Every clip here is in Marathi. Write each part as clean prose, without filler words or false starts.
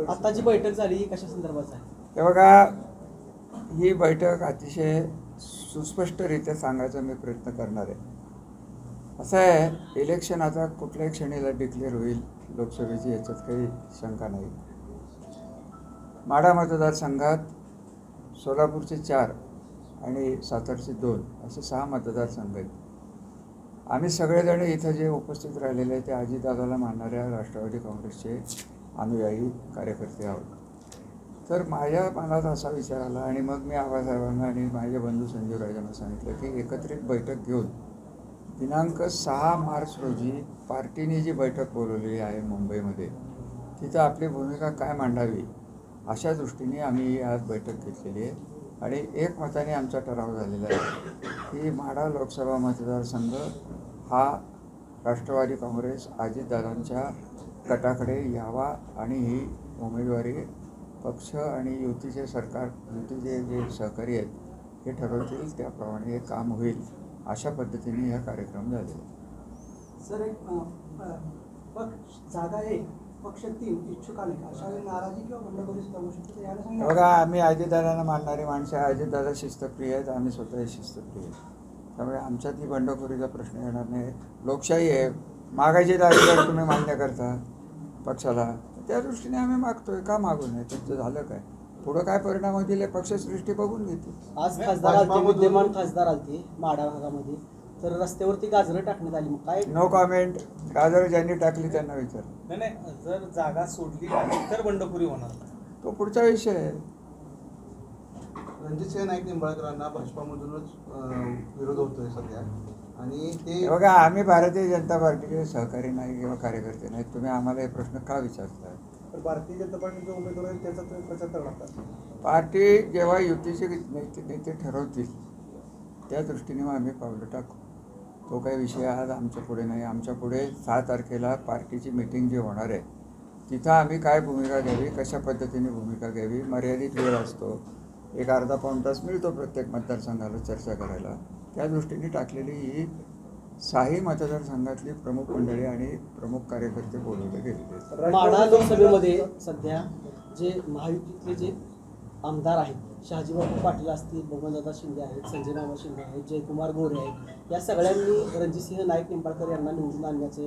आता जी बैठक झाली ही कशा संदर्भात आहे? हे बघा, ही बैठक अतिशय सुस्पष्टरित्या सांगायचा मी प्रयत्न करणार आहे. असं आहे, इलेक्शन आता कुठल्याही क्षणीला डिक्लेअर होईल लोकसभेची, याच्यात काही शंका नाही. माढा मतदारसंघात सोलापूरचे 4 आणि सातारचे 2 असे 6 मतदारसंघ आहेत. आम्ही सगळेजण इथं जे उपस्थित राहिलेले ते अजितदादाला मानणाऱ्या राष्ट्रवादी काँग्रेसचे अनुयायी कार्यकर्ते आहोत. तर माझ्या मनात असा विचार आला आणि मग मी आबासाहेबांना आणि माझे बंधू संजीवराजांना सांगितलं की एकत्रित बैठक घेऊन दिनांक 6 मार्च रोजी पार्टीने जी बैठक बोलवलेली आहे मुंबईमध्ये, तिथं आपली भूमिका काय मांडावी अशा दृष्टीने आम्ही आज बैठक घेतलेली आहे. आणि एकमताने आमचा ठराव झालेला आहे की माढा लोकसभा मतदारसंघ हा राष्ट्रवादी काँग्रेस अजितदादांच्या गटाकडे यावा आणि ही उमेदवारी पक्ष आणि युतीचे सरकार, युतीचे जे सहकारी आहेत हे ठरवतील त्याप्रमाणे हे काम होईल, अशा पद्धतीने हा कार्यक्रम झालेला. सर, एक पक्ष जागा 1 पक्ष 3 इच्छुक आले अशा नाराजी किंवा बंडखोरी सुद्धा होऊ शकते याला सांगा. बघा, आम्ही अजितदादांना मानणारी माणसं, अजितदादा शिस्तप्रिय आहेत, आम्ही स्वतः शिस्तप्रिय आहेत. त्यामुळे आमच्यात ही बंडखोरीचा प्रश्न येणार नाही. लोकशाही आहे, मागायचे अधिकार तुम्ही मान्य करता पक्षाला, त्या दृष्टीने आम्ही मागतोय. का मागू नये? त्यांचं झालं काय, पुढं काय परिणाम होतील पक्षसृष्टी बघून घेते. आज खासदार आलते, विद्यमान खासदार आलते माढा भागामध्ये, तर रस्त्यावरती गाजरं टाकण्यात आली. मग काय? No comment. गाजर ज्यांनी टाकली त्यांना विचार. नाही, जर जागा सोडली तर बंडखोरी होणार, तो पुढचा विषय आहे. रणजितसिंह नाईक निंबाळकरांना भाजपामधूनच विरोध होतोय सध्या, आणि ते बघा, आम्ही भारतीय जनता पार्टीचे सहकारी नाही किंवा कार्यकर्ते नाहीत. तुम्ही आम्हाला हे प्रश्न का विचारताय? भारतीय जनता पार्टीचे उमेदवार आहेत त्याचा तुम्ही प्रचार करणार. पार्टी जेव्हा युतीचे नेते ठरवतील त्या दृष्टीने मग आम्ही पावलं टाकू. तो काही विषय आज आमच्या पुढे नाही. आमच्या पुढे 6 तारखेला पार्टीची मीटिंग जी होणार आहे तिथं आम्ही काय भूमिका घ्यावी, कशा पद्धतीने भूमिका घ्यावी, मर्यादित वेळ असतो, एक अर्धा पाऊण तास मिळतो प्रत्येक मतदारसंघाला चर्चा करायला. त्या दृष्टीने टाकलेली ही 6 मतदारसंघातली प्रमुख मंडळी आणि प्रमुख कार्यकर्ते बोलवले गेलेले आहेत. माढा लोकसभेमध्ये सध्या जे महायुतीतले जे आमदार आहेत, शहाजीबाबू पाटील असतील, बबनदादा शिंदे आहेत, संजय मामा शिंदे आहेत, जयकुमार गोरे आहेत, या सगळ्यांनी रणजितसिंह नाईक निंबाळकर यांना निवडून आणण्याचे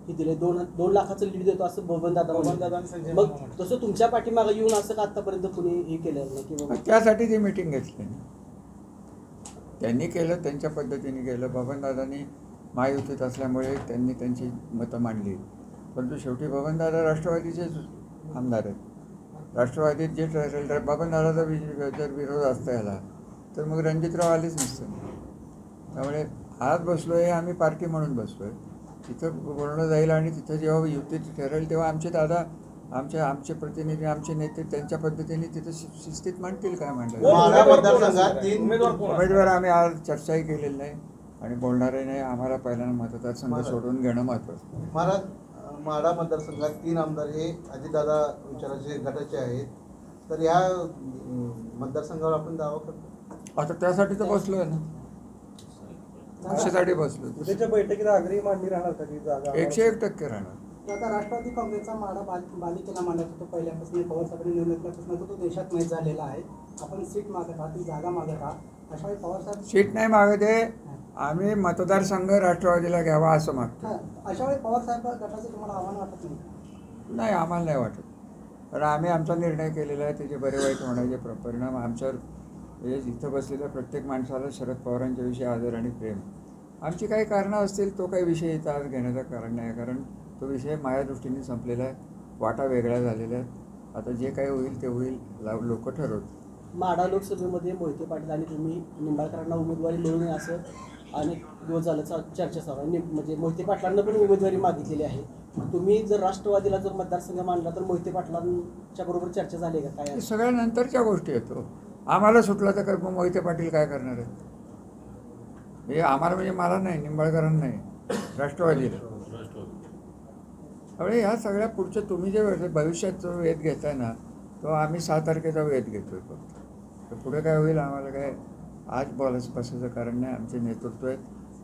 हे दिले. 2 लाखाचं लीड देतो असं बबनदादा. मग तसं तुमच्या पाठीमागे येऊन असं का आतापर्यंत कुणी हे केलं नाही? की त्यासाठी ती मीटिंग घेतली. त्यांनी केलं, त्यांच्या पद्धतीने केलं. बबनदादांनी महायुतीत असल्यामुळे त्यांनी त्यांची मतं मांडली, परंतु शेवटी बबनदादा राष्ट्रवादीचेच आमदार आहेत. राष्ट्रवादीत जे ठरेल, बबनदादाचा जर विरोध असता याला तर मग रणजितराव आलेच नसतं. त्यामुळे आज बसलो आहे आम्ही पार्टी म्हणून बसलो आहे. तिथं बोलणं जाईल आणि तिथं जेव्हा युती ठरेल तेव्हा आमचे दादा, आमचे प्रतिनिधी, आमचे नेते त्यांच्या पद्धतीने तिथं शिस्तीत मांडतील काय मांडलं. उमेदवार आम्ही आज चर्चाही केलेली नाही आणि बोलणारही नाही. आम्हाला पहिल्यांदा मतदारसंघ सोडून घेणं महत्त्वाचं. माढा मतदारसंघात 3 आमदार हे अजितदादा विचाराचे गटाचे आहेत, तर या मतदारसंघावर आपण दावा करतो. आता त्यासाठी तर बसलो आहे ना, कशासाठी बसलो? उद्याच्या बैठकीत आग्रही मांडणी राहणार का ती जागा? 101% राहणार. आता राष्ट्रवादी काँग्रेसचा माढा बालिकेला मांडत होतो पहिल्यापासून, पवारसाहेबांनी निवडल्यापासून तो देशात माहीत झालेला आहे. आपण सीट मागत आहात, ती जागा मागत आहात. अशा वेळी पवारसाहेब सीट नाही मागत आहे, आम्ही मतदारसंघ राष्ट्रवादीला घ्यावा असं मागतो. अशा वेळी पवारसाहेब गटाचं तुम्हाला आव्हान वाटत नाही? नाही, आम्हाला नाही वाटत. कारण आम्ही आमचा निर्णय केलेला आहे. त्याचे बरे वाईट होण्याचे परिणाम आमच्यावर, म्हणजे इथं बसलेल्या प्रत्येक माणसाला शरद पवारांच्या विषयी आदर आणि प्रेम. आमची काही कारणं असतील, तो काही विषय इथं आज घेण्याचं कारण नाही, कारण तो विषय माझ्या दृष्टीने संपलेला आहे. वाटा वेगळ्या झालेल्या आहेत. आता जे काही होईल ते होईल, लोक ठरवतील. माढा लोकसभेमध्ये मोहिते पाटील आणि तुम्ही निंबाळकरांना उमेदवारी मिळू नये असं अनेक दिवस झालं चर्चा चालू आहे. म्हणजे मोहिते पाटलांना पण उमेदवारी मागितलेली आहे. तुम्ही जर राष्ट्रवादीला जर मतदारसंघ मांडला तर मोहिते पाटलांच्या बरोबर चर्चा झाली का काय? सगळ्या नंतरच्या गोष्टी येतो. आम्हाला सुटला तर मग मोहिते पाटील काय करणार आहेत? हे आम्हाला म्हणजे मला नाही, निंबाळकरांना नाही, राष्ट्रवादीला. त्यामुळे ह्या सगळ्या पुढच्या तुम्ही जे भविष्यात जो वेध घेताय ना, तो आम्ही 6 तारखेचा वेध घेतोय फक्त. तर पुढे काय होईल आम्हाला काय आज बसायचं कारण नाही. आमचे नेतृत्व आहेत,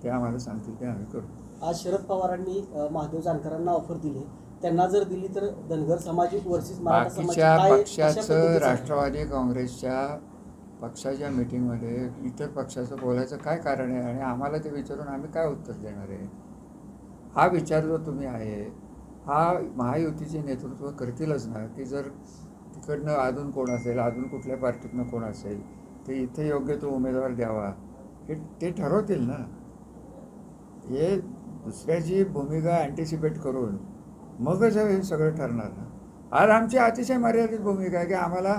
ते आम्हाला सांगतील ते आम्ही करू. आज शरद पवारांनी महादेव जानकरांना ऑफर दिली त्यांना जर दिली तर धनगर समाज वर्सेस मराठा समाज बाकीच्या काय- कशा पक्षाचं पद्धतीचं आहे? राष्ट्रवादी काँग्रेसच्या पक्षाच्या मीटिंगमध्ये इतर पक्षाचं बोलायचं काय कारण आहे आणि आम्हाला ते विचारून आम्ही काय उत्तर देणार आहे? हा विचार जो तुम्ही आहे हा महायुतीचे नेतृत्व करतीलच ना, की जर तिकडनं अजून कोण असेल, अजून कुठल्या पार्टीतनं कोण असेल ते इथे योग्य तो उमेदवार द्यावा हे ते ठरवतील ना. हे दुसऱ्याची भूमिका अँटिसिपेट करून मगच हे सगळं ठरणार ना. आज आमची अतिशय मर्यादित भूमिका आहे की आम्हाला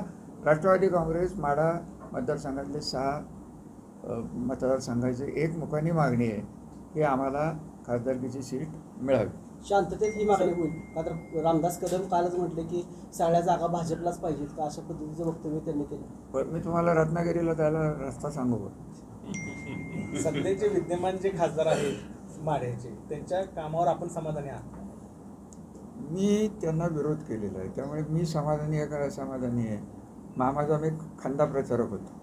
राष्ट्रवादी काँग्रेस माढा मतदारसंघातले 6 मतदारसंघाची एक मुखानी मागणी आहे की आम्हाला खासदारकीची सीट मिळावी. शांततेत ही मागणी होईल का? तर रामदास कदम कालच म्हटले की सगळ्या जागा भाजपलाच पाहिजेत का, अशा पद्धतीचं वक्तव्य त्यांनी केलं. पण मी तुम्हाला रत्नागिरीला त्याला रस्ता सांगू का? सध्याचे विद्यमान जे खासदार आहेत माढ्याचे त्यांच्या कामावर आपण समाधानी आहात? मी त्यांना विरोध केलेला आहे, त्यामुळे मी समाधानी आहे का असमाधानी आहे? मामाचा मी खंदा प्रचारक होतो,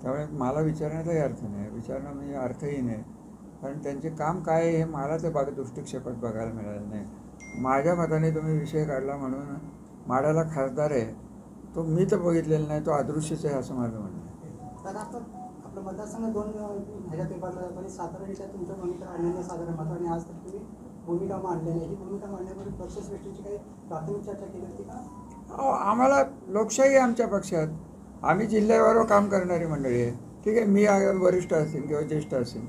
त्यामुळे मला विचारण्याचाही अर्थ नाही, विचारणं म्हणजे अर्थही नाही. कारण त्यांचे काम काय आहे हे मला ते दृष्टिक्षेपात बघायला मिळालं नाही. माझ्या मताने तुम्ही विषय काढला म्हणून माढ्याला खासदार आहे तो मी तर बघितलेला नाही, तो अदृश्यच आहे असं माझं म्हणणं आहे. तर आपलं मतदारसंघ 2 ह्याच्यात विभागला जातो आणि सातारा जिल्ह्यात तुमचं भूमिका अनन्यसाधारण मत आणि आज तर तुम्ही भूमिका मांडली नाही. ही भूमिका मांडण्यापूर्वी पक्षश्रेष्ठीची काही प्राथमिक चर्चा केली होती का? आम्हाला लोकशाही आहे आमच्या पक्षात, आम्ही जिल्ह्यावर काम करणारी मंडळी आहे. ठीक आहे, मी वरिष्ठ असेल किंवा ज्येष्ठ असेल,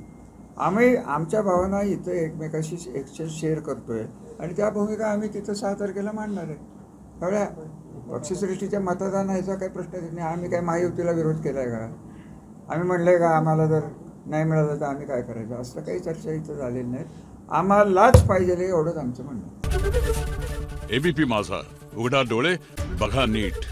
आम्ही आमच्या भावना इथं एकमेकाशी एक्सचेंज शेअर करतो आहे आणि त्या भूमिका आम्ही तिथं 6 तारखेला मांडणार आहे. सगळ्या पक्षश्रेष्ठीच्या मतदान याचा काही प्रश्न येत नाही. आम्ही काय महायुतीला विरोध केला आहे का? आम्ही म्हणलं आहे का आम्हाला जर नाही मिळालं तर आम्ही काय करायचं? असं काही चर्चा इथं झालेली नाही. आम्हालाच पाहिजे एवढंच आमचं म्हणणं. एबीपी माझा, उघडा डोळे बघा नीट.